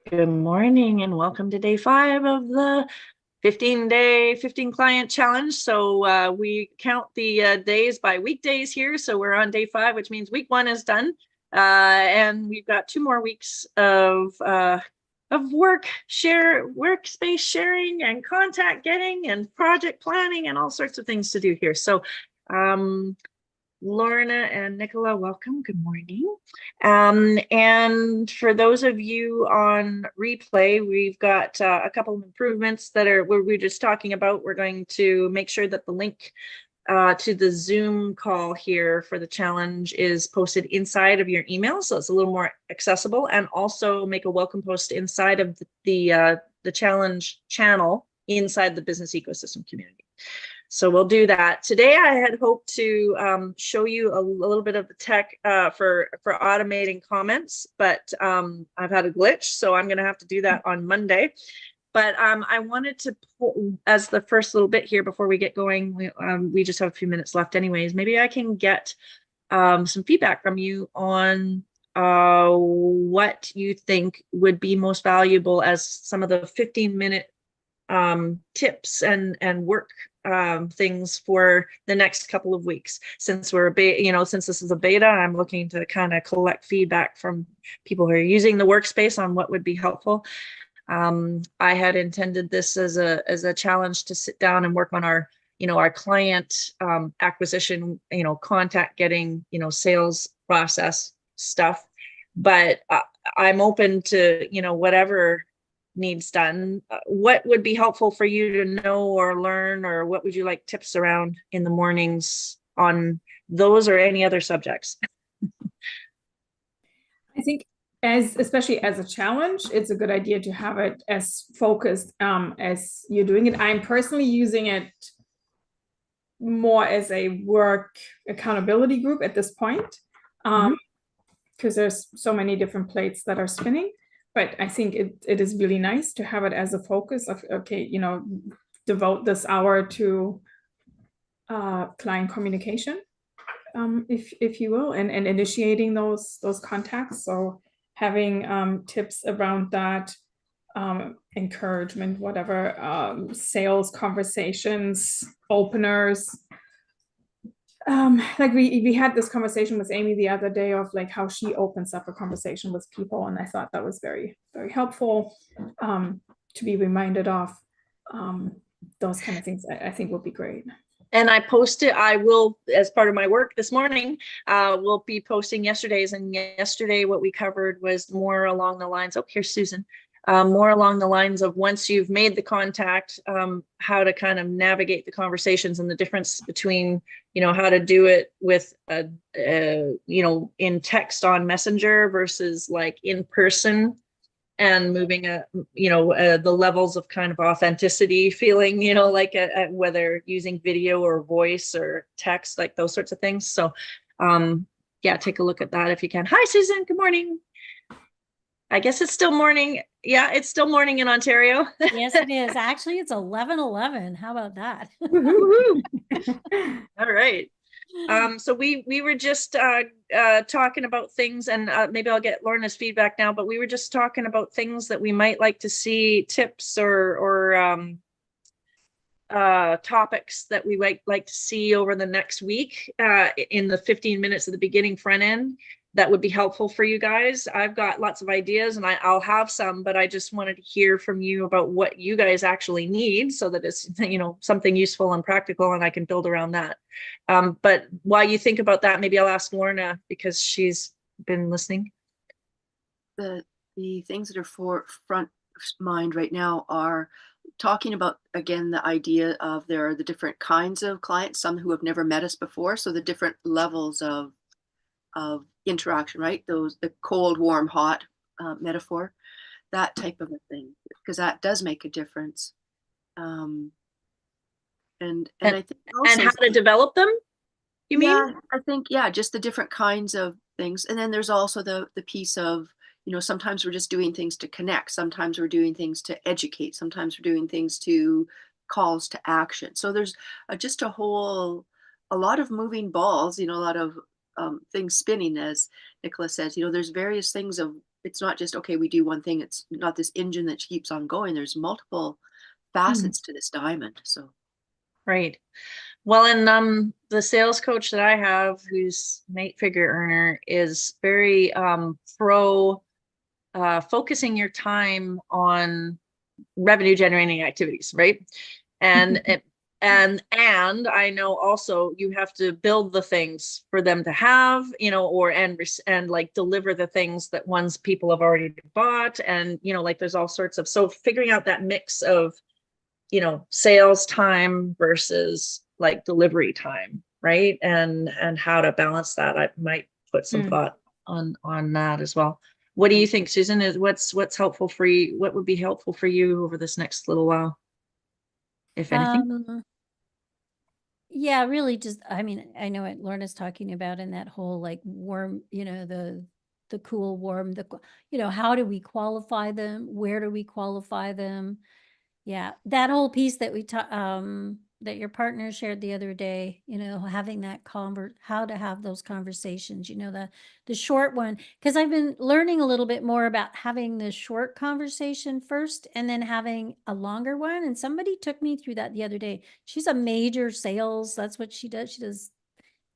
Good morning and welcome to day 5 of the 15-day 15 client challenge. So we count the days by weekdays here. So we're on day 5, which means week 1 is done. And we've got 2 more weeks of workspace sharing and contact getting and project planning and all sorts of things to do here. So Lorna and Nicola, welcome. Good morning. And for those of you on replay, we've got a couple of improvements that are where we're just talking about. We're going to make sure that the link to the Zoom call here for the challenge is posted inside of your email, so it's a little more accessible, and also make a welcome post inside of the challenge channel inside the business ecosystem community. So we'll do that. Today I had hoped to show you a little bit of the tech for automating comments, but I've had a glitch, so I'm going to have to do that on Monday. But I wanted to, as the first little bit here before we get going, we just have a few minutes left anyways, maybe I can get some feedback from you on what you think would be most valuable as some of the 15-minute tips and work things for the next couple of weeks. Since we're since this is a beta, I'm looking to kind of collect feedback from people who are using the workspace on what would be helpful. I had intended this as a challenge to sit down and work on our client acquisition, contact getting, sales process stuff. But I'm open to, whatever needs done. What would be helpful for you to know or learn, or what would you like tips around in the mornings on those or any other subjects? I think especially as a challenge, it's a good idea to have it as focused as you're doing it. I'm personally using it more as a work accountability group at this point, because there's so many different plates that are spinning. But I think it is really nice to have it as a focus of, okay, devote this hour to client communication, if you will, and initiating those contacts. So having tips around that, encouragement, whatever, sales conversations, openers. Like we had this conversation with Amy the other day of like how she opens up a conversation with people, and I thought that was very, very helpful to be reminded of. Those kind of things I think would be great. And I will, as part of my work this morning, we'll be posting yesterday's. And yesterday what we covered was more along the lines, here's Susan, more along the lines of once you've made the contact, how to kind of navigate the conversations and the difference between, how to do it with, in text on Messenger versus like in person, and moving the levels of kind of authenticity feeling, like whether using video or voice or text, like those sorts of things. So yeah, take a look at that if you can. Hi, Susan. Good morning. I guess it's still morning. Yeah, it's still morning in Ontario. Yes, it is. Actually, it's 11:11. How about that? All right. So we were just talking about things, and maybe I'll get Lorna's feedback now, but we were just talking about things that we might like to see, tips or topics that we might like to see over the next week in the 15 minutes at the beginning front end. That would be helpful for you guys. I've got lots of ideas and I'll have some, but I just wanted to hear from you about what you guys actually need so that it's, something useful and practical and I can build around that. But while you think about that, maybe I'll ask Lorna because she's been listening. The things that are front mind right now are talking about, again, the idea of there are the different kinds of clients, some who have never met us before. So the different levels of interaction, right? The cold, warm, hot metaphor, that type of a thing, because that does make a difference. And I think also, and how to develop them, you mean? I think, just the different kinds of things. And then there's also the piece of, sometimes we're just doing things to connect. Sometimes we're doing things to educate. Sometimes we're doing things to calls to action. So there's just a lot of moving balls, a lot of things spinning, as Nicola says. There's various things of, it's not just, okay, we do one thing. It's not this engine that keeps on going. There's multiple facets to this diamond. So. Right. Well, and the sales coach that I have, who's an 8-figure earner, is very pro focusing your time on revenue generating activities, right? And and I know also you have to build the things for them to have, or and like deliver the things that ones people have already bought, and like there's all sorts of, so figuring out that mix of sales time versus like delivery time, right? And how to balance that. I might put some thought on that as well. What do you think, Susan? What's helpful for you? What would be helpful for you over this next little while, if anything? Yeah, really just, I mean, I know what Lorna's talking about in that whole like warm, the cool, warm, how do we qualify them? Where do we qualify them? Yeah, that whole piece that that your partner shared the other day, having that how to have those conversations, the short one, because I've been learning a little bit more about having the short conversation first and then having a longer one. And somebody took me through that the other day. She's a major sales. That's what she does.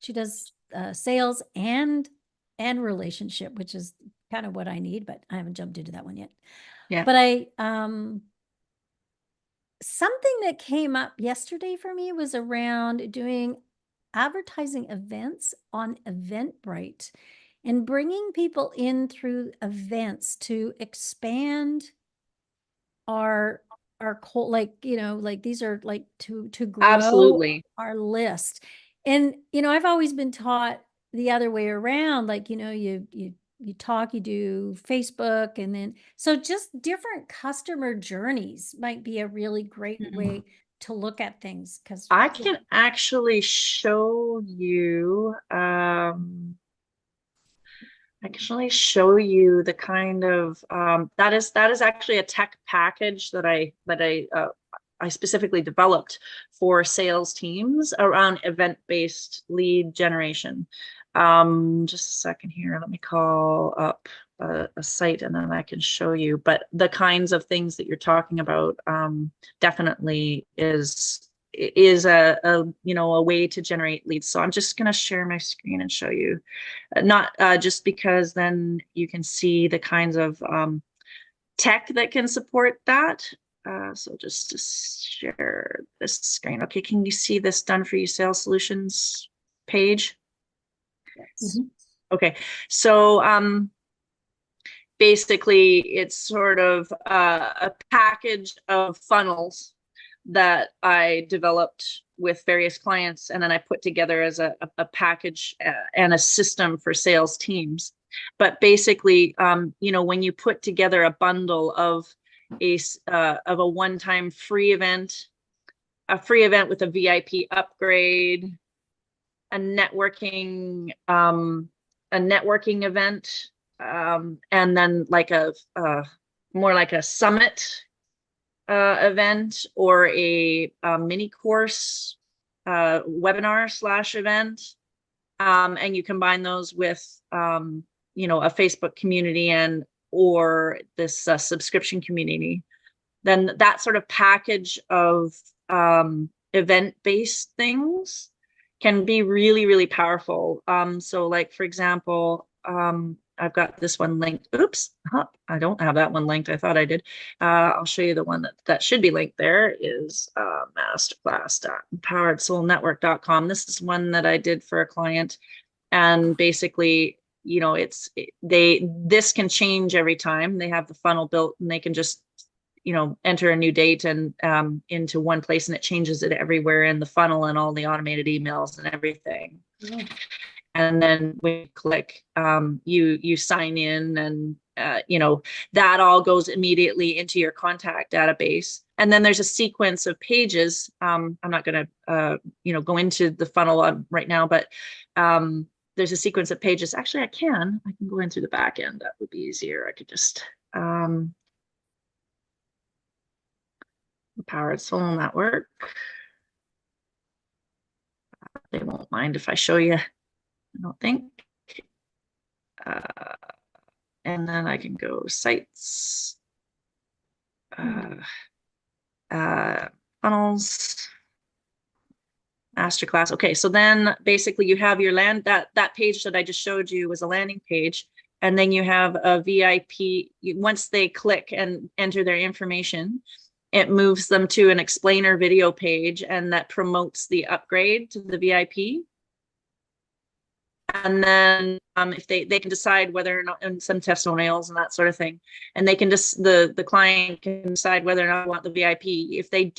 She does sales and relationship, which is kind of what I need, but I haven't jumped into that one yet. Yeah. But something that came up yesterday for me was around doing advertising events on Eventbrite and bringing people in through events to expand our like these are like to grow Absolutely. our list. And I've always been taught the other way around, like you talk, you do Facebook, and then so just different customer journeys might be a really great way to look at things. Because I can actually show you the kind of that is actually a tech package that I specifically developed for sales teams around event-based lead generation. Just a second here. Let me call up a site and then I can show you. But the kinds of things that you're talking about definitely is a way to generate leads. So I'm just going to share my screen and show you, not just because then you can see the kinds of tech that can support that. So just to share this screen. Okay, can you see this Done For You Sales Solutions page? Yes. Okay, so basically it's sort of a package of funnels that I developed with various clients, and then I put together as a package and a system for sales teams. But basically, when you put together a bundle of a one-time free event, a free event with a VIP upgrade, a networking event, and then like a more like a summit event or a mini course webinar / event, and you combine those with a Facebook community and or this subscription community, then that sort of package of event-based things can be really, really powerful. So like, for example, I've got this one linked. Oops, I don't have that one linked. I thought I did. I'll show you the one that should be linked there is masterclass.empoweredsoulnetwork.com. This is one that I did for a client. And basically, this can change every time. They have the funnel built and they can just enter a new date and into one place, and it changes it everywhere in the funnel and all the automated emails and everything. And then when you click, you sign in, and that all goes immediately into your contact database. And then there's a sequence of pages. I'm not going to go into the funnel right now, but there's a sequence of pages. Actually, I can go in through the back end. That would be easier. I could just powered soul network. They won't mind if I show you, I don't think. And then I can go sites, funnels, masterclass. Okay, so then basically you have your that page that I just showed you was a landing page, and then you have a VIP. Once they click and enter their information, it moves them to an explainer video page, and that promotes the upgrade to the VIP. And then if they can decide whether or not, and some testimonials and that sort of thing, and they can just the client can decide whether or not they want the VIP. If they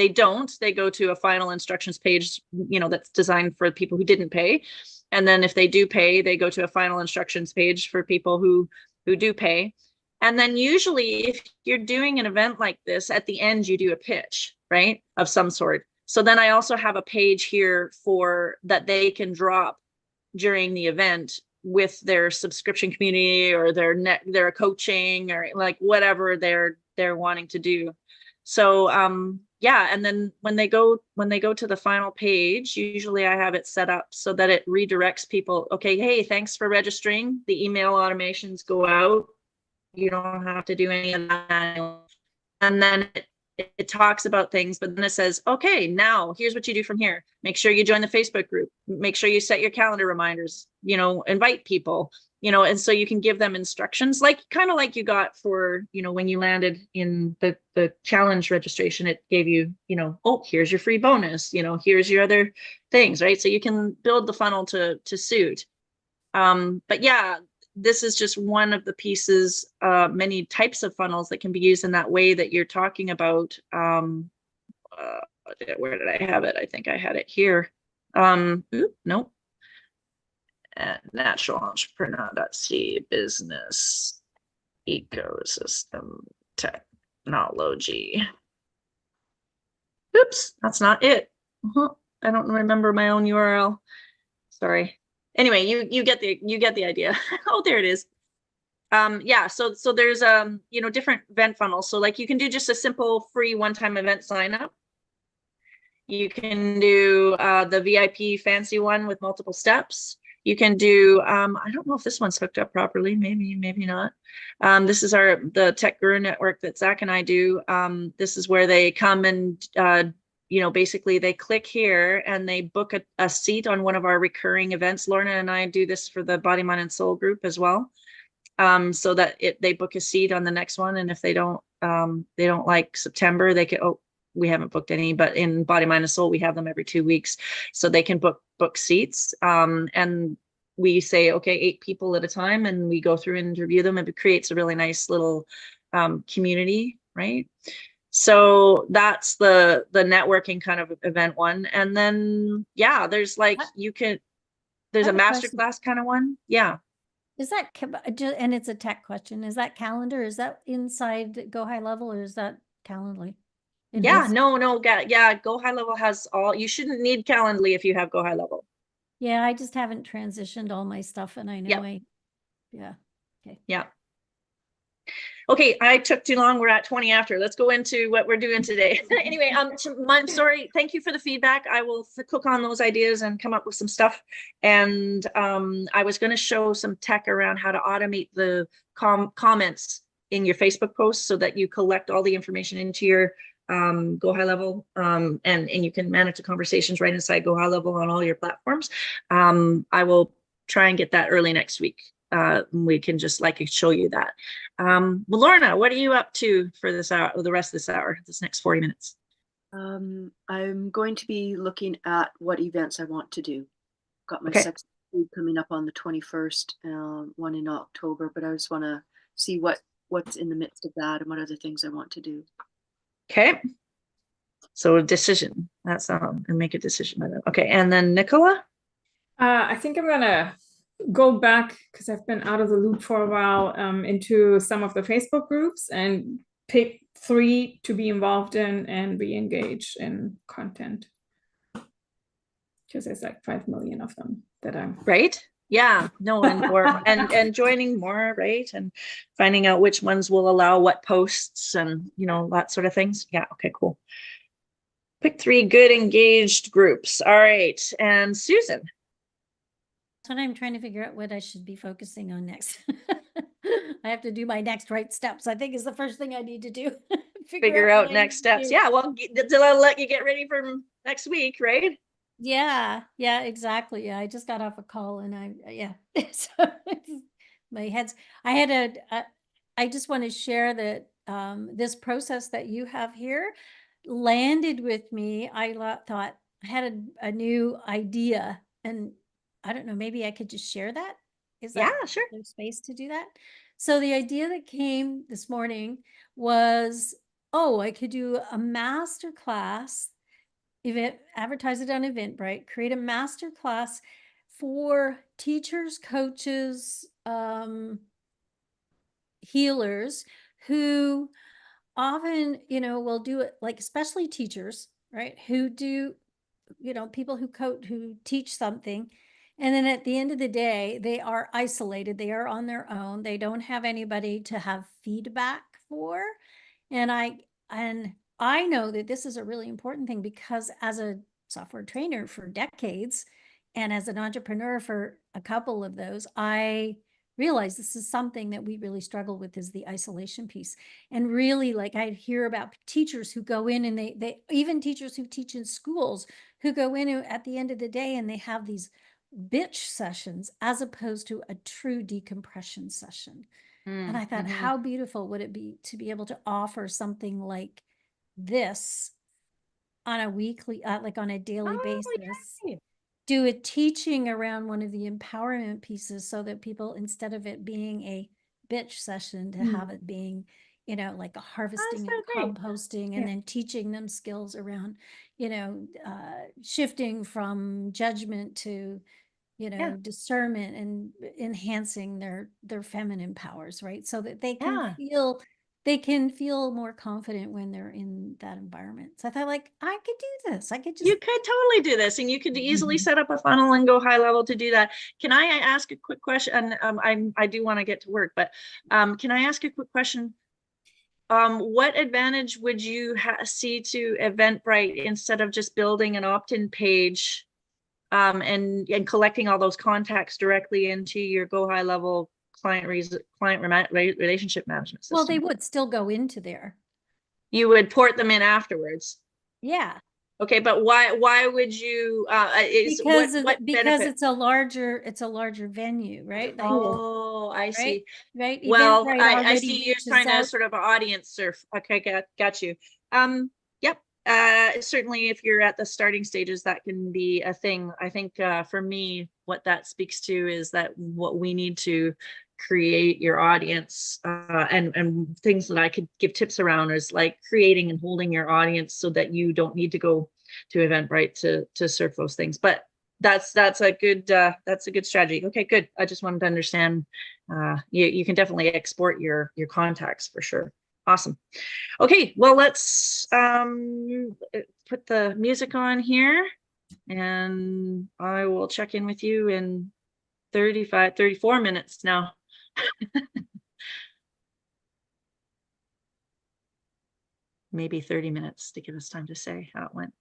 don't, they go to a final instructions page, that's designed for people who didn't pay. And then if they do pay, they go to a final instructions page for people who do pay. And then usually if you're doing an event like this, at the end you do a pitch, right, of some sort. So then I also have a page here for that they can drop during the event with their subscription community or their coaching or like whatever they're wanting to do. So yeah, and then when they go to the final page, usually I have it set up so that it redirects people. Okay, hey, thanks for registering. The email automations go out. You don't have to do any of that. And then it talks about things, but then it says, okay, now here's what you do from here. Make sure you join the Facebook group. Make sure you set your calendar reminders, invite people, and so you can give them instructions, kind of like you got for, when you landed in the challenge registration, it gave you, oh, here's your free bonus, here's your other things, right? So you can build the funnel to suit. But yeah, this is just one of the pieces, many types of funnels that can be used in that way that you're talking about. Where did I have it? I think I had it here. Nope. Naturalenertrepreneur.ca business ecosystem technology. Oops, that's not it. I don't remember my own URL. Sorry. Anyway, you get the idea. Oh, there it is. Yeah, so there's different event funnels. So like you can do just a simple free one-time event sign up. You can do the VIP fancy one with multiple steps. You can do I don't know if this one's hooked up properly, maybe not. This is the Tech Guru network that Zach and I do. This is where they come and basically they click here and they book a seat on one of our recurring events. Lorna and I do this for the Body, Mind, and Soul group as well. So that they book a seat on the next one. And if they don't like September, they can, we haven't booked any, but in Body, Mind, and Soul, we have them every 2 weeks. So they can book seats. And we say, okay, 8 people at a time, and we go through and interview them, and it creates a really nice little community, right? So that's the networking kind of event one. And then, yeah, there's like, there's a masterclass kind of one. Yeah. Is that, and it's a tech question, is that calendar? Is that inside Go High Level, or is that Calendly? Yeah, no, yeah, Go High Level has all, you shouldn't need Calendly if you have Go High Level. Yeah, I just haven't transitioned all my stuff, and I know yeah. Okay. Yeah. Okay, I took too long. We're at 20 after. Let's go into what we're doing today. Anyway, I'm sorry. Thank you for the feedback. I will cook on those ideas and come up with some stuff. And I was going to show some tech around how to automate the comments in your Facebook posts so that you collect all the information into your Go High Level, and you can manage the conversations right inside Go High Level on all your platforms. I will try and get that early next week. We can just show you that. Well, Lorna, what are you up to for this hour, or the rest of this hour, this next 40 minutes? I'm going to be looking at what events I want to do. Got my Sept coming up on the 21st, one in October, but I just want to see what's in the midst of that and what other things I want to do. Okay. So a decision. That's and make a decision. Okay, and then Nicola? I think I'm gonna go back, because I've been out of the loop for a while, into some of the Facebook groups and pick 3 to be involved in and be engaged in content, because there's like 5 million of them. that I'm Right? Yeah, no, and joining more, right? And finding out which ones will allow what posts and that sort of things. Yeah, okay, cool. Pick 3 good engaged groups. All right. And Susan. That's what I'm trying to figure out what I should be focusing on next. I have to do my next right steps, I think is the first thing I need to do. Figure what out I next need to steps. do. Yeah, well, they'll let you get ready for next week, right? Yeah, exactly. Yeah, I just got off a call and yeah. So my head's, I just want to share that this process that you have here landed with me. I thought I had a new idea, and I don't know, maybe I could just share that. Is Yeah, that sure. there's space to do that? So the idea that came this morning was, oh, I could do a master class event, advertise it on Eventbrite, create a master class for teachers, coaches, healers who often, will do it, like especially teachers, right? Who do, people who coach, who teach something. And then at the end of the day, they are isolated. They are on their own. They don't have anybody to have feedback for. And I know that this is a really important thing because as a software trainer for decades and as an entrepreneur for a couple of those, I realize this is something that we really struggle with, is the isolation piece. And really, like, I hear about teachers who go in and they even teachers who teach in schools who go in at the end of the day and they have these bitch sessions as opposed to a true decompression session. And I thought, how beautiful would it be to be able to offer something like this on a weekly, like on a daily basis, yeah. do a teaching around one of the empowerment pieces so that people, instead of it being a bitch session, to have it being, like a harvesting and so great. composting, Yeah. and then teaching them skills around, shifting from judgment to, Yeah. discernment, and enhancing their feminine powers, right? So that they Yeah. can feel more confident when they're in that environment. So I thought, like, I could do this. I could just You could totally do this, and you could easily set up a funnel and go high level to do that. Can I ask a quick question? And I do want to get to work, but can I ask a quick question? What advantage would you see to Eventbrite instead of just building an opt-in page and collecting all those contacts directly into your go high level relationship management system? Well, they would still go into there. You would port them in afterwards. Yeah. Okay, but why would you Because benefit? it's a larger venue, right? Like, Oh, I see. right. Well, Eventbrite I already see you're reaches trying to out. sort of audience surf. Okay, got you. Yep. Certainly if you're at the starting stages, that can be a thing. I think for me, what that speaks to is that what we need to create your audience and things that I could give tips around is like creating and holding your audience so that you don't need to go to Eventbrite to surf those things. But that's a good strategy. Okay, good. I just wanted to understand. You can definitely export your contacts for sure. Awesome. Okay, well, let's put the music on here, and I will check in with you in 34 minutes now. Maybe 30 minutes to give us time to say how it went.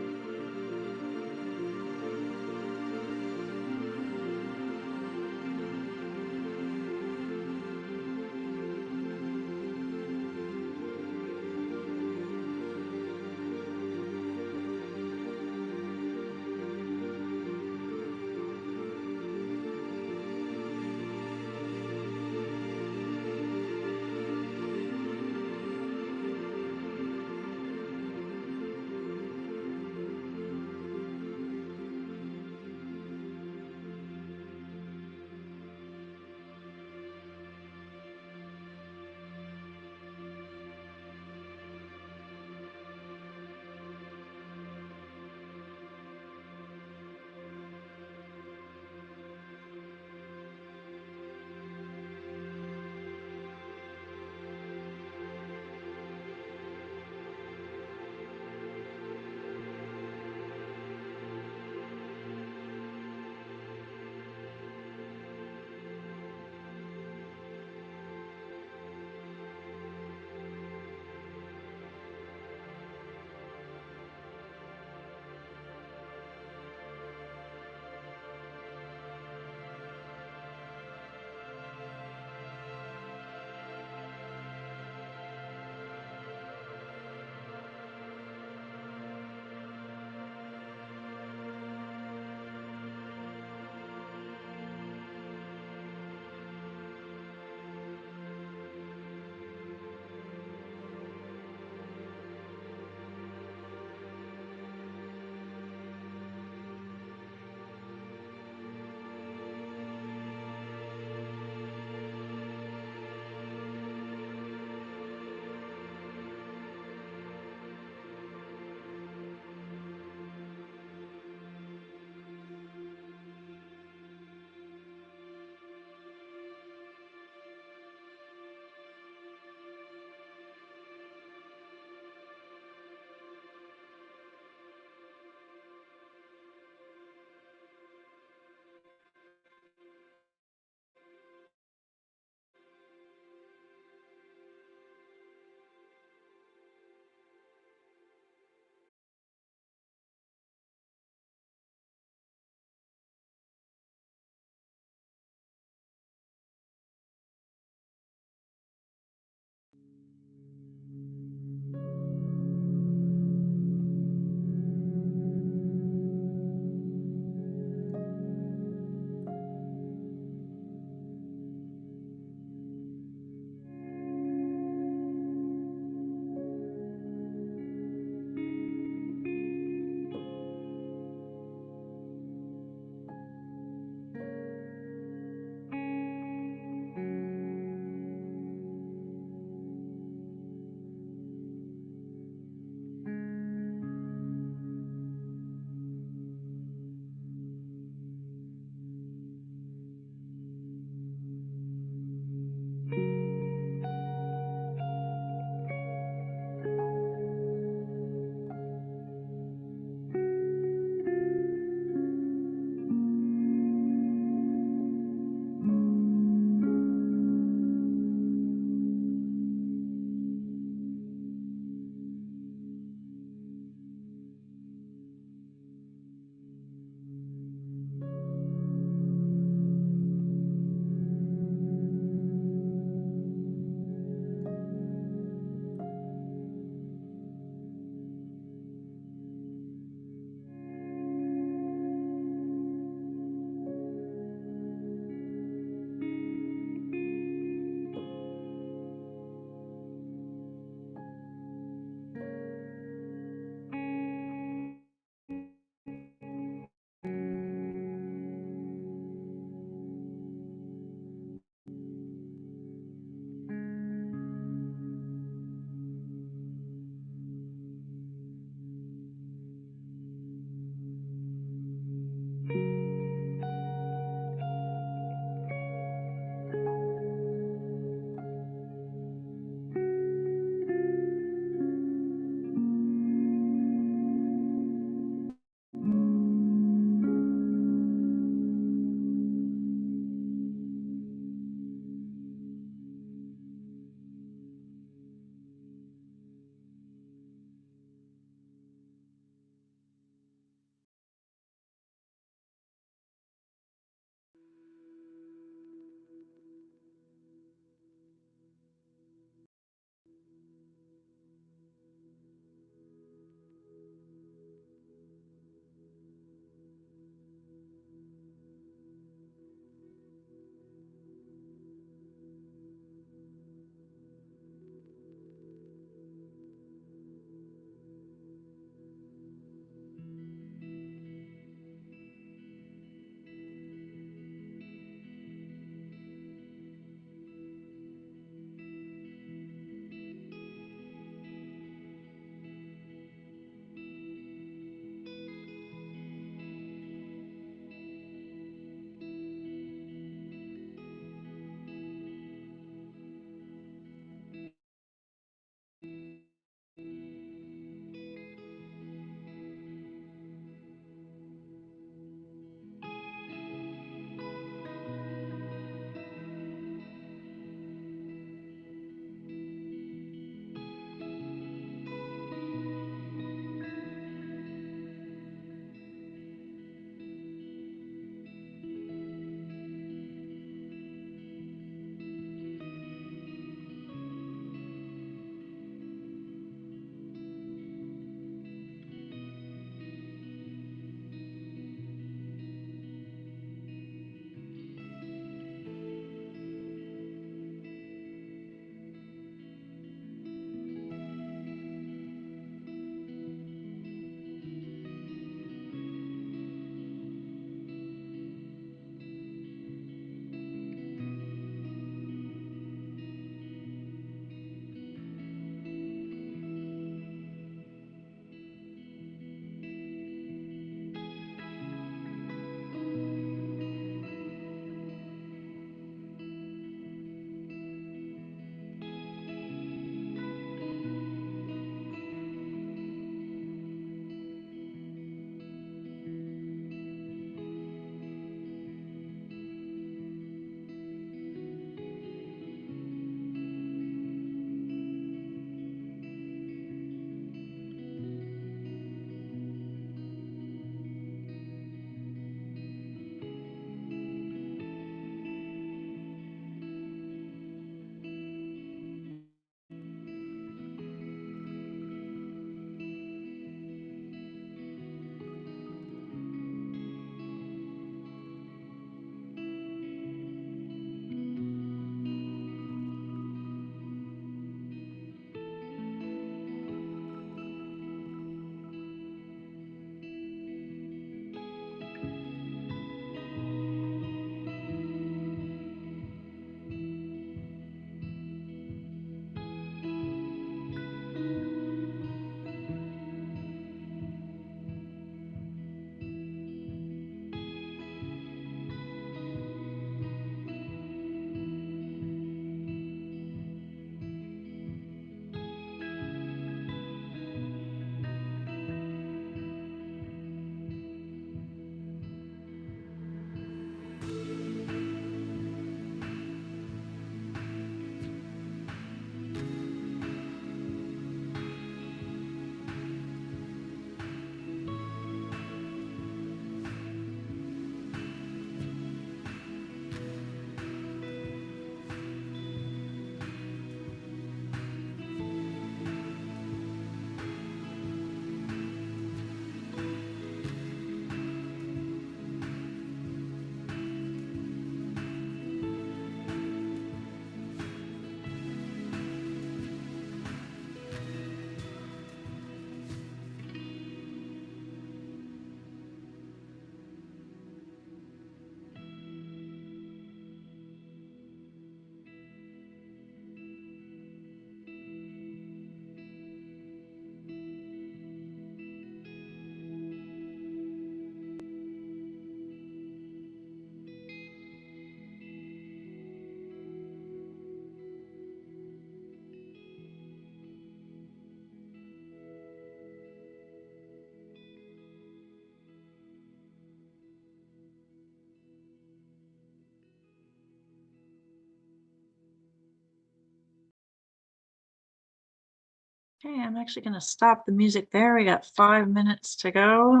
Okay, I'm actually going to stop the music there. We got 5 minutes to go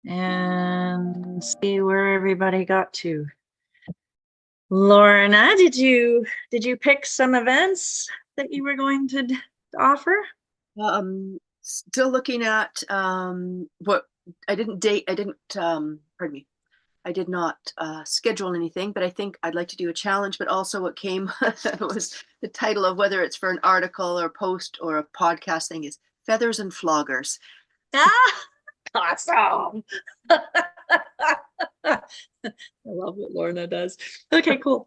and see where everybody got to. Lorna, did you pick some events that you were going to offer? Still looking at what I didn't pardon me. I did not schedule anything, but I think I'd like to do a challenge. But also what came was the title of whether it's for an article or post or a podcast thing is Feathers and Floggers. Ah, awesome. I love what Lorna does. Okay, cool.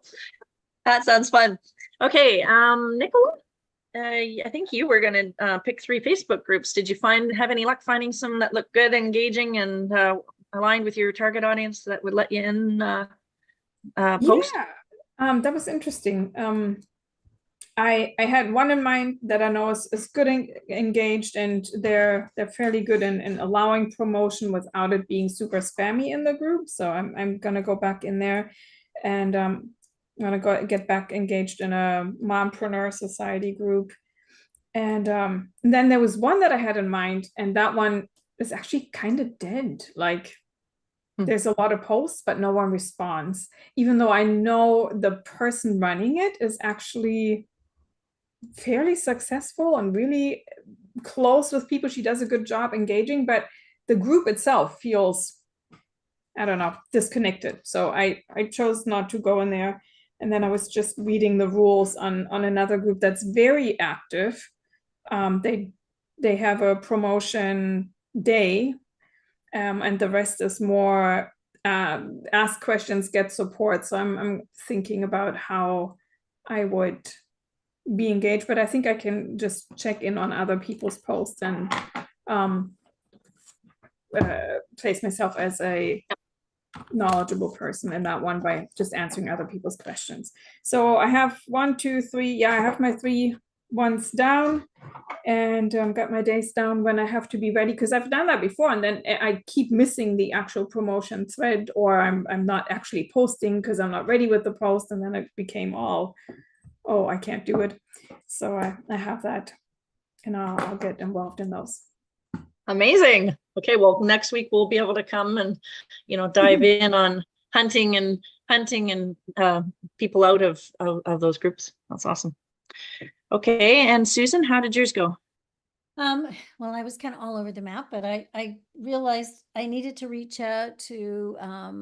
That sounds fun. Okay, Nicola, I think you were going to pick 3 Facebook groups. Did you have any luck finding some that look good, engaging, and aligned with your target audience that would let you in post? Yeah, that was interesting. I had one in mind that I know is good engaged, and they're fairly good in allowing promotion without it being super spammy in the group. So I'm gonna go back in there, and I'm gonna get back engaged in a Mompreneur Society group. And then there was one that I had in mind, and that one is actually kind of dead. Like there's a lot of posts, but no one responds, even though I know the person running it is actually fairly successful and really close with people. She does a good job engaging, but the group itself feels, I don't know, disconnected. So I chose not to go in there. And then I was just reading the rules on another group that's very active. They have a promotion day, and the rest is more ask questions, get support. So I'm thinking about how I would be engaged, but I think I can just check in on other people's posts and place myself as a knowledgeable person in that one by just answering other people's questions. So I have 1, 2, 3. Yeah, I have my 3 ones down, and got my days down when I have to be ready, because I've done that before, and then I keep missing the actual promotion thread, or I'm not actually posting because I'm not ready with the post, and then it became all, oh, I can't do it. So I have that, and I'll get involved in those. Amazing. Okay, well, next week we'll be able to come and, dive in on hunting and people out of those groups. That's awesome. Okay, and Susan, how did yours go? Well, I was kind of all over the map, but I realized I needed to reach out to,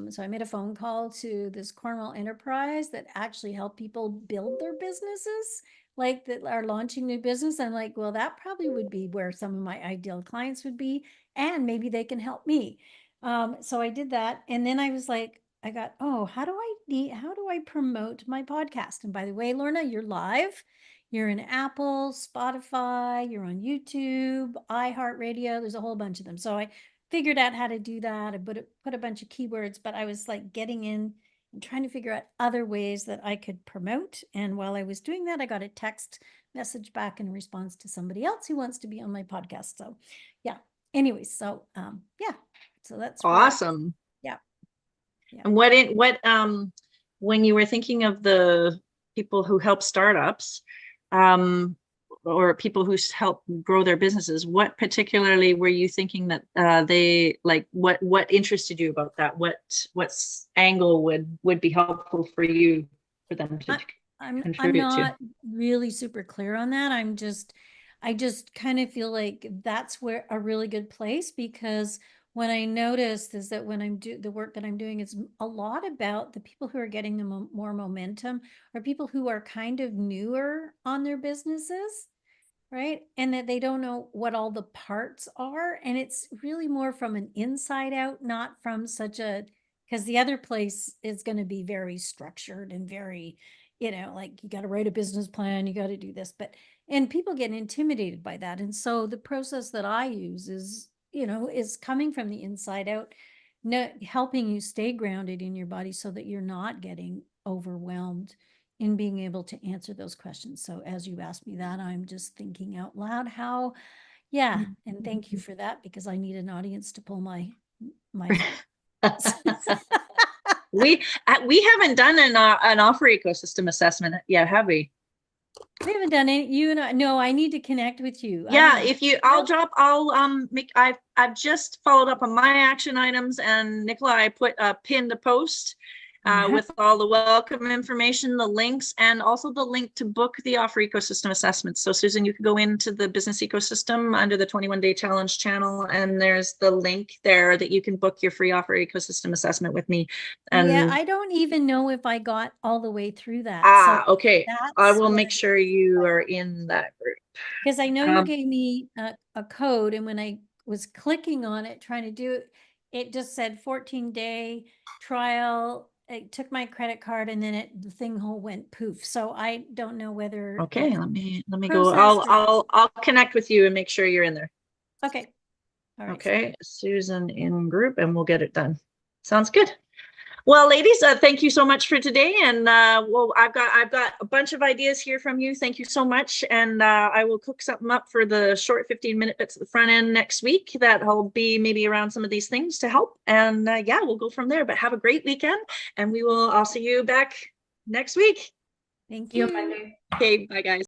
so I made a phone call to this Cornwall enterprise that actually help people build their businesses, like that are launching new business. I'm like, well, that probably would be where some of my ideal clients would be, and maybe they can help me. So I did that. And then I was like, how do I promote my podcast? And by the way, Lorna, you're live. You're in Apple, Spotify, you're on YouTube, iHeartRadio. There's a whole bunch of them. So I figured out how to do that. I put a bunch of keywords, but I was like getting in and trying to figure out other ways that I could promote. And while I was doing that, I got a text message back in response to somebody else who wants to be on my podcast. So yeah. Anyways, so yeah. So that's awesome. Yeah. And when you were thinking of the people who help startups, or people who help grow their businesses, what particularly were you thinking that they like? What interested you about that? What angle would be helpful for you for them to contribute I'm not to? really super clear on that. I just kind of feel like that's where a really good place, because what I noticed is that when the work that I'm doing is a lot about the people who are getting the more momentum, or people who are kind of newer on their businesses, right? And that they don't know what all the parts are. And it's really more from an inside out, not from because the other place is going to be very structured and very, like you got to write a business plan, you got to do this, and people get intimidated by that. And so the process that I use is coming from the inside out, helping you stay grounded in your body so that you're not getting overwhelmed in being able to answer those questions. So as you asked me that, I'm just thinking out loud and thank you for that, because I need an audience to pull my we haven't done an offer ecosystem assessment yet, have we? We haven't done it. You and I, no, I need to connect with you. I Yeah, don't know. if you, I'll make, I've just followed up on my action items, and Nicola, I put a pin to post Yeah. with all the welcome information, the links, and also the link to book the offer ecosystem assessment. So Susan, you can go into the business ecosystem under the 21-day challenge channel, and there's the link there that you can book your free offer ecosystem assessment with me. And Yeah, I don't even know if I got all the way through that. So okay, I that's will what make sure you are in that group. because I know you gave me a code, and when I was clicking on it, trying to do it, it just said 14-day trial. It took my credit card, and then the thing whole went poof. So I don't know whether Okay, it's let me go. processed or- I'll connect with you and make sure you're in there. okay. All right. Okay, Susan in group, and we'll get it done. Sounds good. Well, ladies, thank you so much for today. And well, I've got a bunch of ideas here from you. Thank you so much. And I will cook something up for the short 15-minute bits at the front end next week. That'll be maybe around some of these things to help. And yeah, we'll go from there. But have a great weekend, and I'll see you back next week. Thank See you you. Monday. Okay, bye guys.